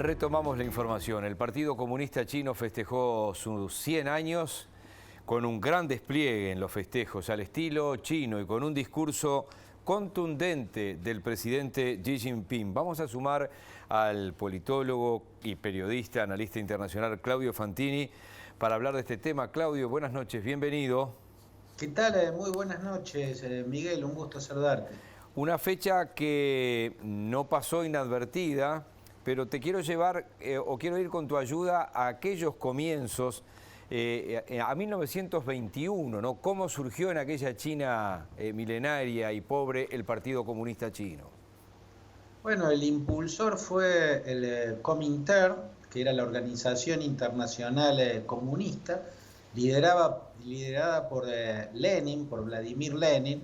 Retomamos la información. El Partido Comunista Chino festejó sus 100 años con un gran despliegue en los festejos al estilo chino y con un discurso contundente del presidente Xi Jinping. Vamos a sumar al politólogo y periodista, analista internacional Claudio Fantini para hablar de este tema. Claudio, buenas noches, bienvenido. ¿Qué tal? Muy buenas noches, Miguel, un gusto saludarte. Una fecha que no pasó inadvertida, pero te quiero llevar, quiero ir con tu ayuda a aquellos comienzos, a 1921, ¿no? ¿Cómo surgió en aquella China milenaria y pobre el Partido Comunista Chino? Bueno, el impulsor fue el Comintern, que era la organización internacional comunista, liderada por Lenin, por Vladimir Lenin,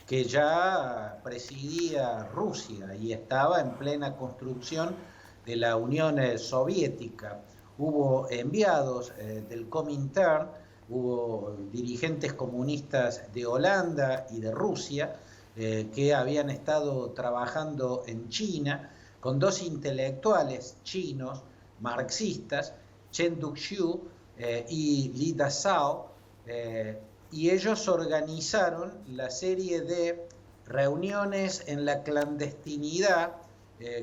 que ya presidía Rusia y estaba en plena construcción de la Unión Soviética. Hubo enviados del Comintern, hubo dirigentes comunistas de Holanda y de Rusia que habían estado trabajando en China con dos intelectuales chinos marxistas, Chen Duxiu y Li Dazhao, y ellos organizaron la serie de reuniones en la clandestinidad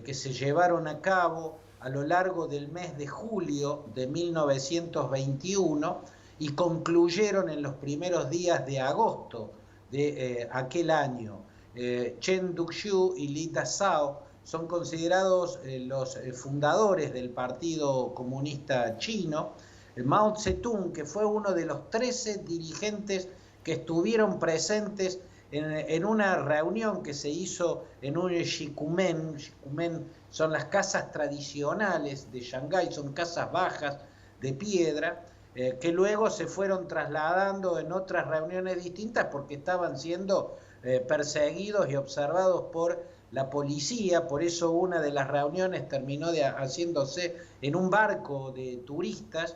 que se llevaron a cabo a lo largo del mes de julio de 1921 y concluyeron en los primeros días de agosto de aquel año. Chen Duxiu y Li Dazhao son considerados los fundadores del Partido Comunista Chino. Mao Zedong, que fue uno de los 13 dirigentes que estuvieron presentes en una reunión que se hizo en un shikumen. Shikumen son las casas tradicionales de Shanghái, son casas bajas de piedra, que luego se fueron trasladando en otras reuniones distintas porque estaban siendo perseguidos y observados por la policía. Por eso una de las reuniones terminó haciéndose en un barco de turistas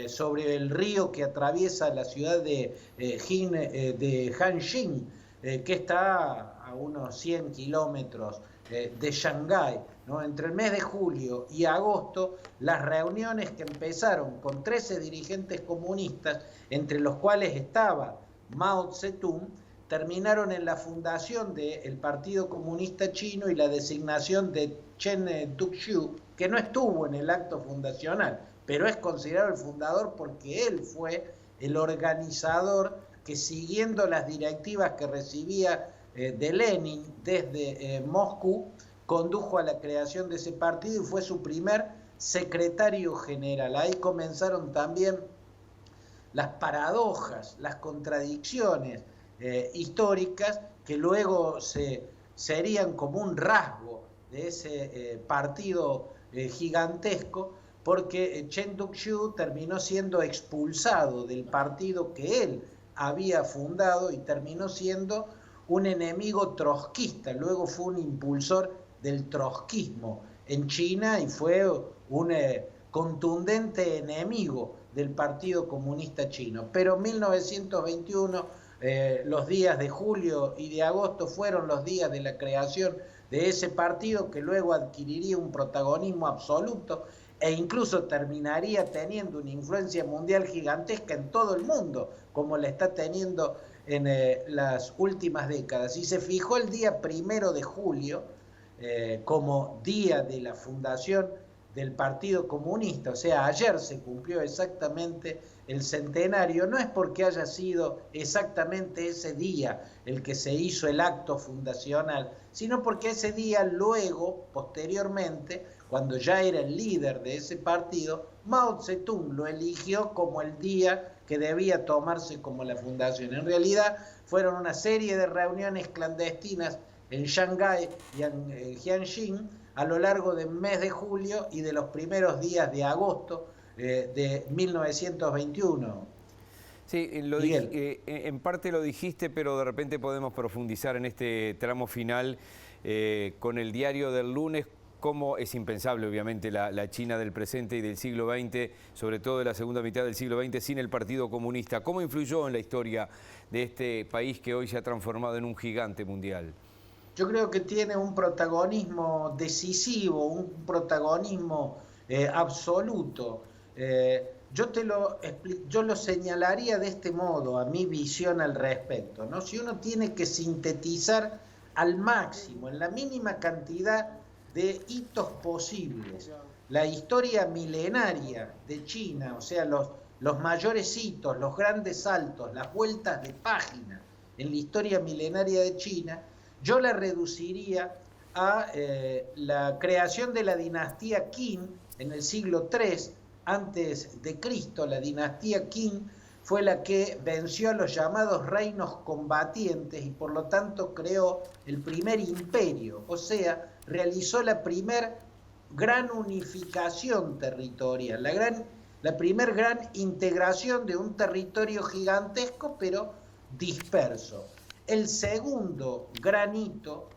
sobre el río que atraviesa la ciudad de Hanxing, que está a unos 100 kilómetros de Shanghái, ¿no? Entre el mes de julio y agosto, las reuniones que empezaron con 13 dirigentes comunistas, entre los cuales estaba Mao Zedong, terminaron en la fundación del Partido Comunista Chino y la designación de Chen Duxiu, que no estuvo en el acto fundacional, pero es considerado el fundador porque él fue el organizador que, siguiendo las directivas que recibía de Lenin desde Moscú, condujo a la creación de ese partido y fue su primer secretario general. Ahí comenzaron también las paradojas, las contradicciones históricas que luego serían como un rasgo de ese partido gigantesco, porque Chen Duxiu terminó siendo expulsado del partido que él había fundado y terminó siendo un enemigo trotskista. Luego fue un impulsor del trotskismo en China y fue un contundente enemigo del Partido Comunista Chino. Pero en 1921, los días de julio y de agosto fueron los días de la creación de ese partido, que luego adquiriría un protagonismo absoluto e incluso terminaría teniendo una influencia mundial gigantesca en todo el mundo, como la está teniendo en las últimas décadas. Y se fijó el día 1 de julio como día de la fundación del Partido Comunista. O sea, ayer se cumplió exactamente el centenario. No es porque haya sido exactamente ese día el que se hizo el acto fundacional, sino porque ese día luego, posteriormente, cuando ya era el líder de ese partido, Mao Zedong lo eligió como el día que debía tomarse como la fundación. En realidad fueron una serie de reuniones clandestinas en Shanghái y en Jiangxing a lo largo del mes de julio y de los primeros días de agosto de 1921. Sí, en parte lo dijiste, pero de repente podemos profundizar en este tramo final con el diario del lunes. Cómo es impensable, obviamente, la China del presente y del siglo XX, sobre todo de la segunda mitad del siglo XX, sin el Partido Comunista. ¿Cómo influyó en la historia de este país que hoy se ha transformado en un gigante mundial? yo creo que tiene un protagonismo decisivo, un protagonismo absoluto. Yo lo señalaría de este modo, a mi visión al respecto, ¿no? Si uno tiene que sintetizar al máximo, en la mínima cantidad de hitos posibles, la historia milenaria de China, o sea, los mayores hitos, los grandes saltos, las vueltas de página en la historia milenaria de China, yo la reduciría a la creación de la dinastía Qin en el siglo III antes de Cristo. La dinastía Qin fue la que venció a los llamados reinos combatientes y por lo tanto creó el primer imperio, o sea, realizó la primer gran unificación territorial, la primer gran integración de un territorio gigantesco pero disperso. El segundo gran hito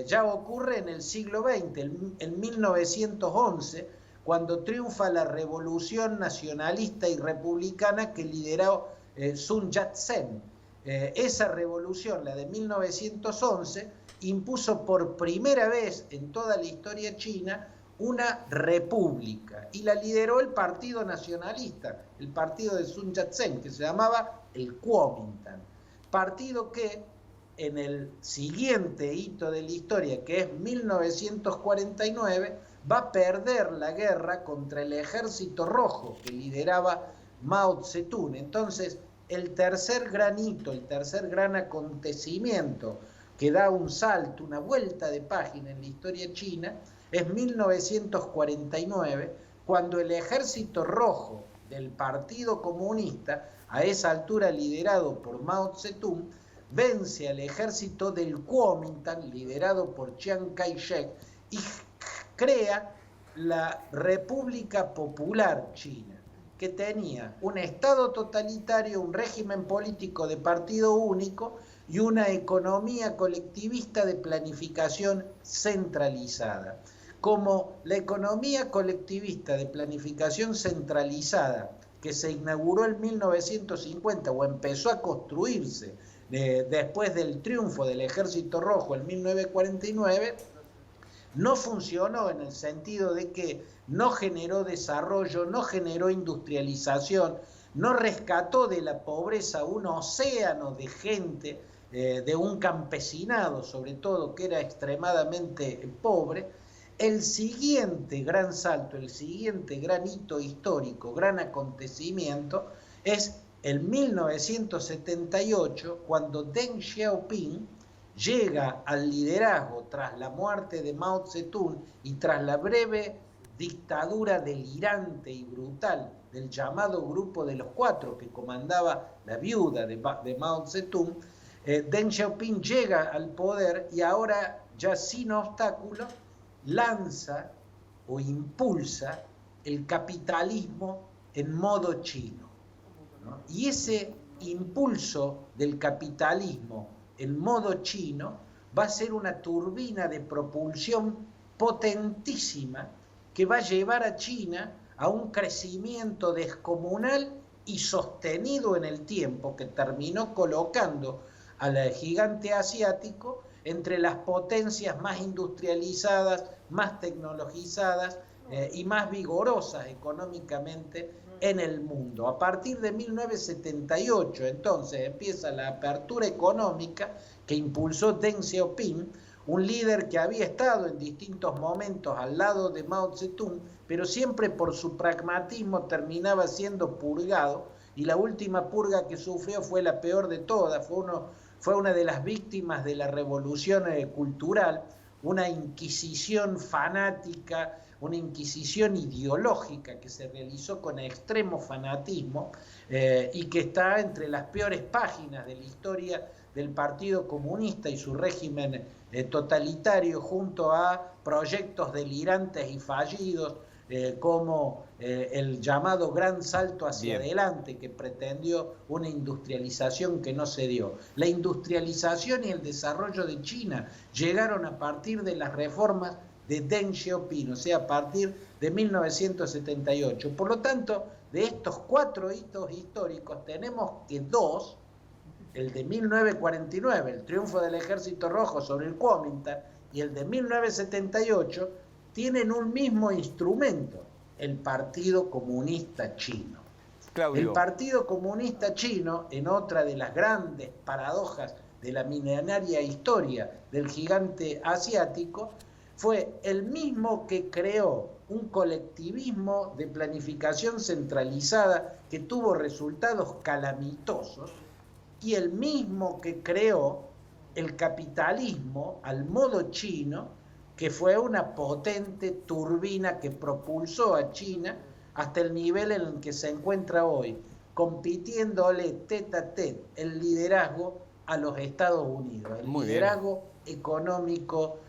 ya ocurre en el siglo XX, en 1911, cuando triunfa la revolución nacionalista y republicana que lideró Sun Yat-sen. Esa revolución, la de 1911, impuso por primera vez en toda la historia china una república y la lideró el Partido Nacionalista, el partido de Sun Yat-sen, que se llamaba el Kuomintang. Partido que en el siguiente hito de la historia, que es 1949, va a perder la guerra contra el Ejército Rojo que lideraba Mao Zedong. Entonces, el tercer gran hito, el tercer gran acontecimiento que da un salto, una vuelta de página en la historia china, es 1949, cuando el Ejército Rojo del Partido Comunista, a esa altura liderado por Mao Zedong, vence al ejército del Kuomintang, liderado por Chiang Kai-shek, y crea la República Popular China, que tenía un Estado totalitario, un régimen político de partido único y una economía colectivista de planificación centralizada. Como la economía colectivista de planificación centralizada que se inauguró en 1950 o empezó a construirse después del triunfo del Ejército Rojo en 1949, no funcionó en el sentido de que no generó desarrollo, no generó industrialización, no rescató de la pobreza un océano de gente, de un campesinado sobre todo que era extremadamente pobre. El siguiente gran salto, el siguiente gran hito histórico, gran acontecimiento, es el 1978, cuando Deng Xiaoping llega al liderazgo tras la muerte de Mao Zedong y tras la breve dictadura delirante y brutal del llamado Grupo de los Cuatro que comandaba la viuda de Mao Zedong. Deng Xiaoping llega al poder y ahora ya sin obstáculos lanza o impulsa el capitalismo en modo chino, ¿no? Y ese impulso del capitalismo en modo chino va a ser una turbina de propulsión potentísima que va a llevar a China a un crecimiento descomunal y sostenido en el tiempo que terminó colocando al gigante asiático entre las potencias más industrializadas, más tecnologizadas y más vigorosas económicamente en el mundo. A partir de 1978, entonces, empieza la apertura económica que impulsó Deng Xiaoping, un líder que había estado en distintos momentos al lado de Mao Zedong, pero siempre por su pragmatismo terminaba siendo purgado, y la última purga que sufrió fue la peor de todas, fue una de las víctimas de la revolución cultural, una inquisición fanática, una inquisición ideológica que se realizó con extremo fanatismo y que está entre las peores páginas de la historia del Partido Comunista y su régimen totalitario, junto a proyectos delirantes y fallidos como el llamado Gran Salto hacia adelante, que pretendió una industrialización que no se dio. La industrialización y el desarrollo de China llegaron a partir de las reformas de Deng Xiaoping, o sea, a partir de 1978. Por lo tanto, de estos 4 hitos históricos tenemos que 2 el de 1949, el triunfo del Ejército Rojo sobre el Kuomintang, y el de 1978, tienen un mismo instrumento, el Partido Comunista Chino. Claudio. El Partido Comunista Chino, en otra de las grandes paradojas de la milenaria historia del gigante asiático, fue el mismo que creó un colectivismo de planificación centralizada que tuvo resultados calamitosos, y el mismo que creó el capitalismo al modo chino, que fue una potente turbina que propulsó a China hasta el nivel en el que se encuentra hoy, compitiéndole tete a tete el liderazgo a los Estados Unidos, el liderazgo económico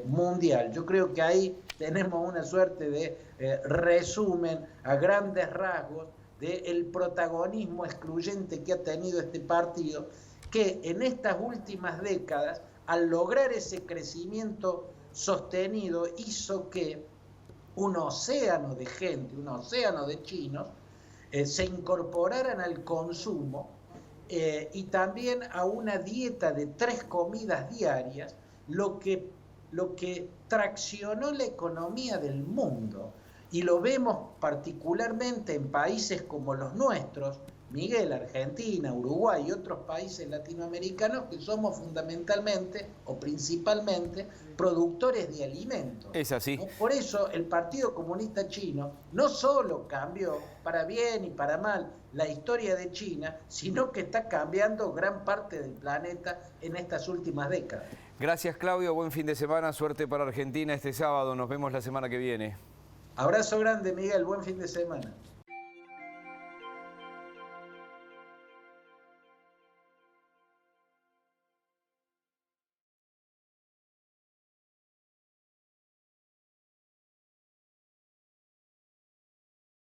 mundial. Yo creo que ahí tenemos una suerte de resumen a grandes rasgos del protagonismo excluyente que ha tenido este partido, que en estas últimas décadas, al lograr ese crecimiento sostenido, hizo que un océano de gente, un océano de chinos, se incorporaran al consumo y también a una dieta de 3 comidas diarias, lo que traccionó la economía del mundo. Y lo vemos particularmente en países como los nuestros, Miguel, Argentina, Uruguay y otros países latinoamericanos, que somos fundamentalmente o principalmente productores de alimentos. Es así. Por eso el Partido Comunista Chino no solo cambió para bien y para mal la historia de China, sino que está cambiando gran parte del planeta en estas últimas décadas. Gracias, Claudio. Buen fin de semana. Suerte para Argentina este sábado. Nos vemos la semana que viene. Abrazo grande, Miguel. Buen fin de semana.